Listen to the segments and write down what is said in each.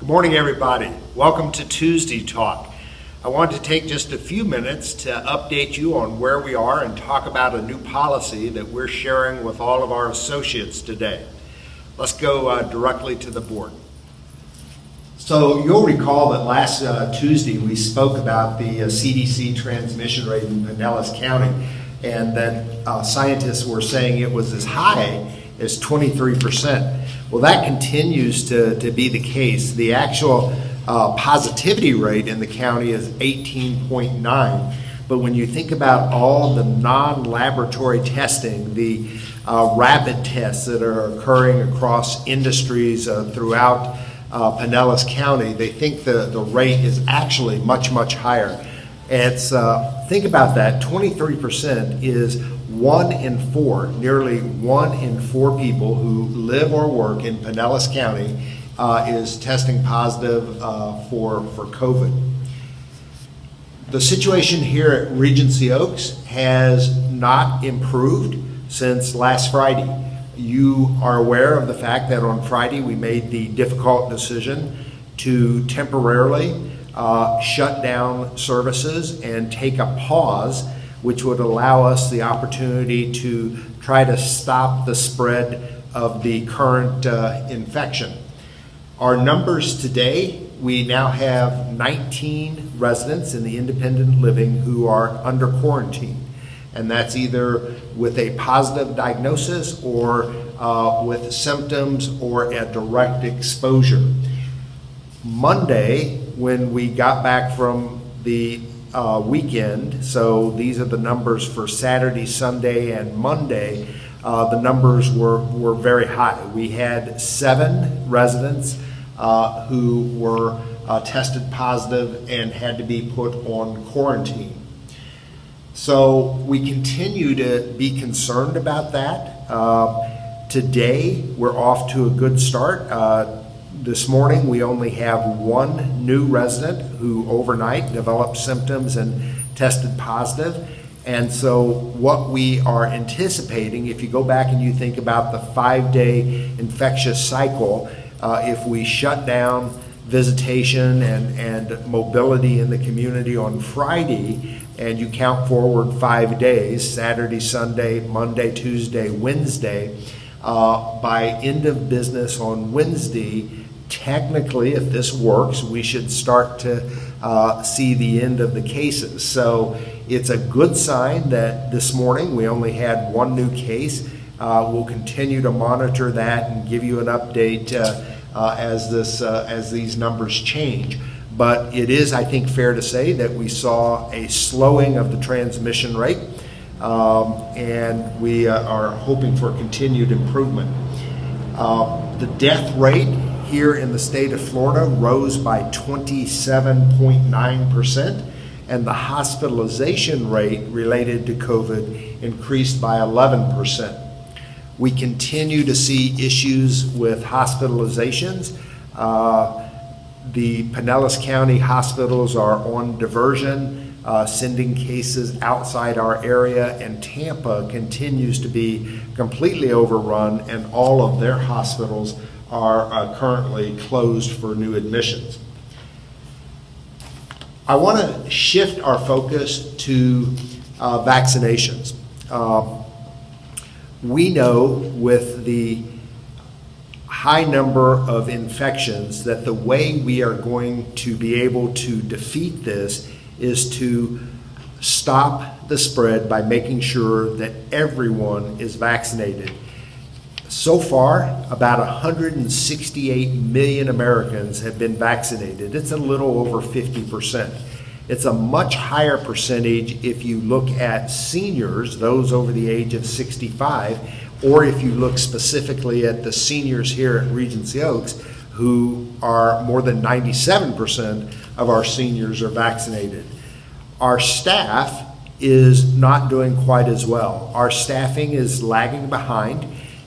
Good morning, everybody. Welcome to Tuesday Talk. I want to take just a few minutes to update you on where we are and talk about a new policy that we're sharing with all of our associates today. Let's go directly to the board. So you'll recall that last Tuesday we spoke about the CDC transmission rate in Pinellas County, and that scientists were saying it was as high as 23%. Well, that continues to be the case. The actual positivity rate in the county is 18.9. But when you think about all the non-laboratory testing, the rapid tests that are occurring across industries throughout Pinellas County, they think the rate is actually much, much higher. It's think about that, 23% is 1 in 4, nearly 1 in 4 people who live or work in Pinellas County is testing positive for COVID. The situation here at Regency Oaks has not improved since last Friday. You are aware of the fact that on Friday we made the difficult decision to temporarily shut down services and take a pause, which would allow us the opportunity to try to stop the spread of the current infection. Our numbers today, we now have 19 residents in the independent living who are under quarantine, and that's either with a positive diagnosis or with symptoms or a direct exposure. Monday, when we got back from the weekend, so these are the numbers for Saturday, Sunday, and Monday, the numbers were very high. We had 7 residents who were tested positive and had to be put on quarantine. So we continue to be concerned about that. Today, we're off to a good start. This morning, we only have 1 new resident who overnight developed symptoms and tested positive. And so what we are anticipating, if you go back and you think about the 5-day infectious cycle, if we shut down visitation and mobility in the community on Friday, and you count forward 5 days, Saturday, Sunday, Monday, Tuesday, Wednesday, by end of business on Wednesday, technically, if this works, we should start to see the end of the cases. So it's a good sign that this morning we only had 1 new case. We'll continue to monitor that and give you an update as these numbers change. But it is, I think, fair to say that we saw a slowing of the transmission rate, and we are hoping for continued improvement. The death rate here in the state of Florida rose by 27.9%, and the hospitalization rate related to COVID increased by 11%. We continue to see issues with hospitalizations. The Pinellas County hospitals are on diversion, sending cases outside our area, and Tampa continues to be completely overrun, and all of their hospitals are currently closed for new admissions. I want to shift our focus to vaccinations. We know with the high number of infections that the way we are going to be able to defeat this is to stop the spread by making sure that everyone is vaccinated. So far, about 168 million Americans have been vaccinated. It's a little over 50%. It's a much higher percentage if you look at seniors, those over the age of 65, or if you look specifically at the seniors here at Regency Oaks, who are more than 97% of our seniors are vaccinated. Our staff is not doing quite as well. Our staffing is lagging behind,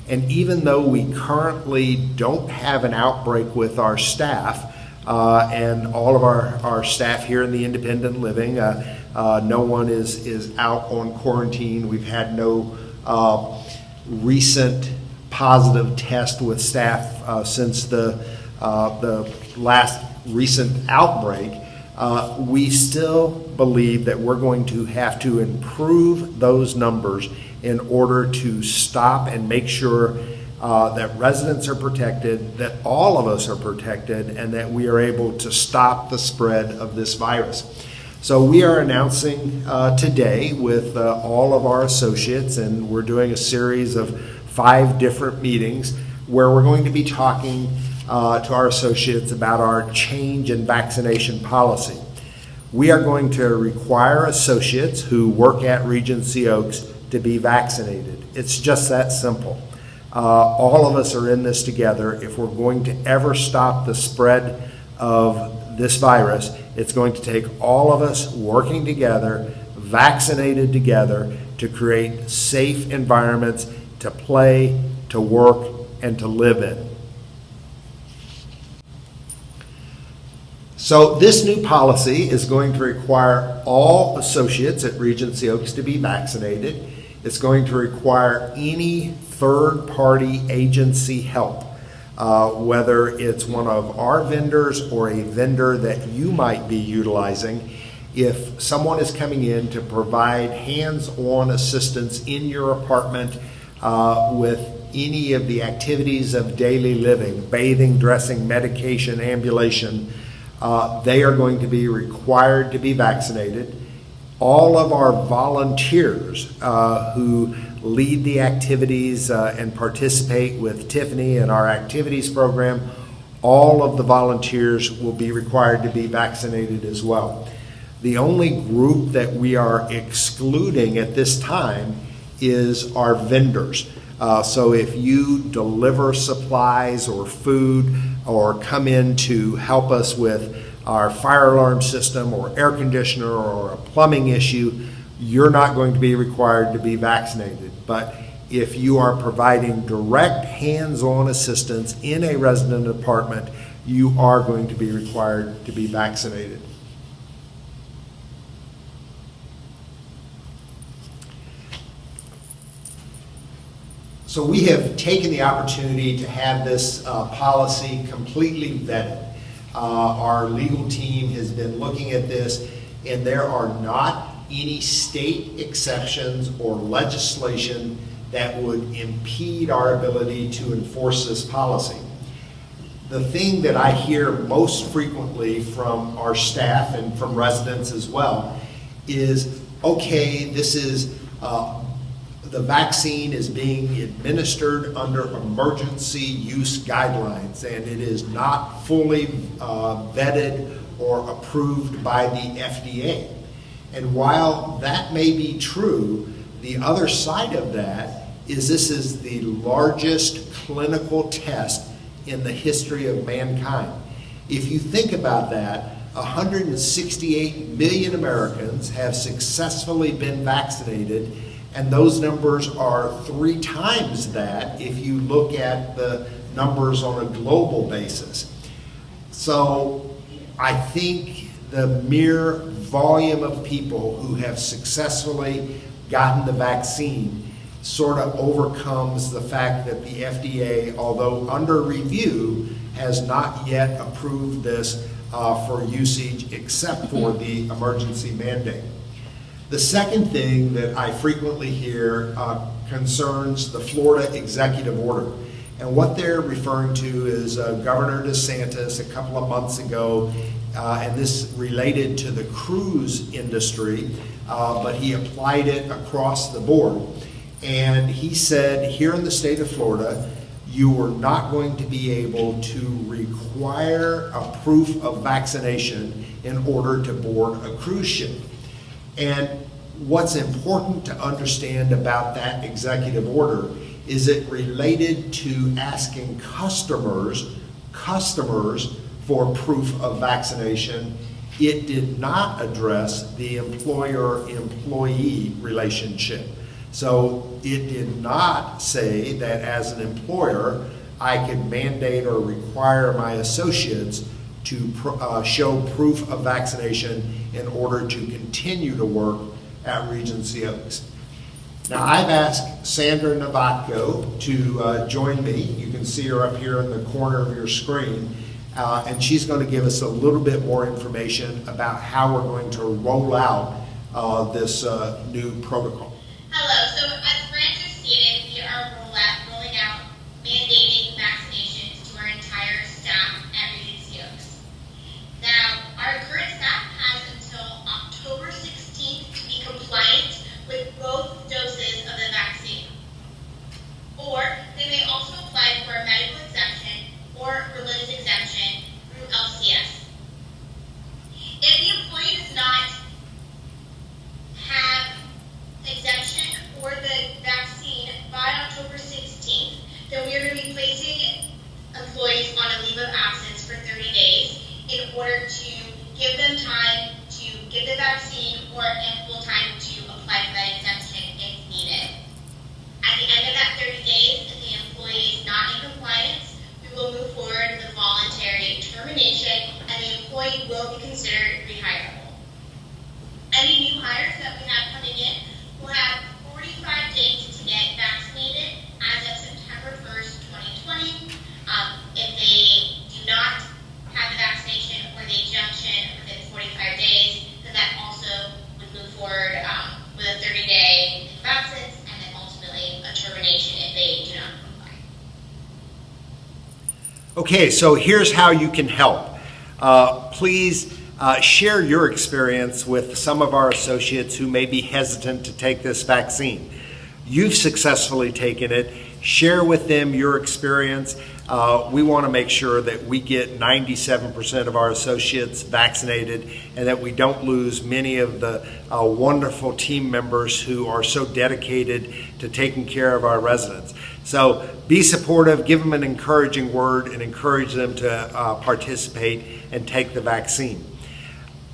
and even though we currently don't have an outbreak with our staff, and all of our staff here in the independent living, no one is out on quarantine. We've had no recent positive test with staff since the last recent outbreak, we still believe that we're going to have to improve those numbers in order to stop and make sure that residents are protected, that all of us are protected, and that we are able to stop the spread of this virus. So we are announcing today with all of our associates, and we're doing a series of 5 different meetings where we're going to be talking to our associates about our change in vaccination policy. We are going to require associates who work at Regency Oaks to be vaccinated. It's just that simple. All of us are in this together. If we're going to ever stop the spread of this virus, it's going to take all of us working together, vaccinated together, to create safe environments to play, to work, and to live in. So this new policy is going to require all associates at Regency Oaks to be vaccinated. It's going to require any third-party agency help, whether it's one of our vendors or a vendor that you might be utilizing. If someone is coming in to provide hands-on assistance in your apartment with any of the activities of daily living, bathing, dressing, medication, ambulation, they are going to be required to be vaccinated. All of our volunteers who lead the activities and participate with Tiffany in our activities program, all of the volunteers will be required to be vaccinated as well. The only group that we are excluding at this time is our vendors. So if you deliver supplies or food or come in to help us with our fire alarm system or air conditioner or a plumbing issue, you're not going to be required to be vaccinated. But if you are providing direct hands-on assistance in a resident apartment, you are going to be required to be vaccinated. So we have taken the opportunity to have this policy completely vetted. Our legal team has been looking at this, and there are not any state exceptions or legislation that would impede our ability to enforce this policy. The thing that I hear most frequently from our staff and from residents as well is, okay, this is the vaccine is being administered under emergency use guidelines, and it is not fully vetted or approved by the FDA. And while that may be true, the other side of that is this is the largest clinical test in the history of mankind. If you think about that, 168 million Americans have successfully been vaccinated, and those numbers are 3 times that if you look at the numbers on a global basis. So I think the mere volume of people who have successfully gotten the vaccine sort of overcomes the fact that the FDA, although under review, has not yet approved this for usage except for the emergency mandate. The second thing that I frequently hear concerns the Florida executive order. And what they're referring to is Governor DeSantis a couple of months ago, and this related to the cruise industry, but he applied it across the board. And he said, here in the state of Florida, you are not going to be able to require a proof of vaccination in order to board a cruise ship. And what's important to understand about that executive order is it related to asking customers for proof of vaccination. It did not address the employer-employee relationship. So it did not say that as an employer, I could mandate or require my associates to show proof of vaccination in order to continue to work at Regency Oaks. Now, I've asked Sandra Novatko to join me. You can see her up here in the corner of your screen. And she's going to give us a little bit more information about how we're going to roll out this new protocol. Hello. So as Francis stated, we are rolling out mandating vaccinations to our entire staff at Regency Oaks. Now, our current staff has until October 16th to be compliant with both doses of the vaccine. Or they may also apply for a medical exemption or religious exemption through LCS. If the employee does not have exemption for the vaccine by October 16th, then we are going to be placing employees on a leave of absence for 30 days in order to give them time to get the vaccine or ample time to apply for that exemption if needed. At the end of that 30 days, if the employee is not in compliance, we will move forward with a voluntary termination and the employee will be considered rehirable. Any new hires that we have coming in will have 45 days to get vaccinated as of September 1st, 2020. If they do not have the vaccination or the injunction within 45 days, then that also would move forward with a 30-day leave of absence and then ultimately a termination if they do not comply. Okay, so here's how you can help. Please share your experience with some of our associates who may be hesitant to take this vaccine. You've successfully taken it. Share with them your experience. We want to make sure that we get 97% of our associates vaccinated and that we don't lose many of the wonderful team members who are so dedicated to taking care of our residents. So be supportive, give them an encouraging word, and encourage them to participate and take the vaccine.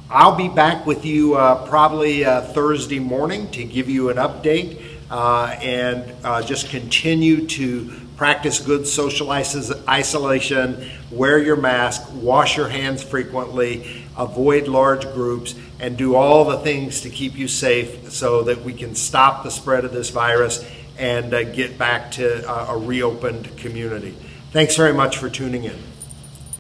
I'll be back with you probably Thursday morning to give you an update and just continue to practice good social isolation, wear your mask, wash your hands frequently, avoid large groups, and do all the things to keep you safe so that we can stop the spread of this virus and get back to a reopened community. Thanks very much for tuning in.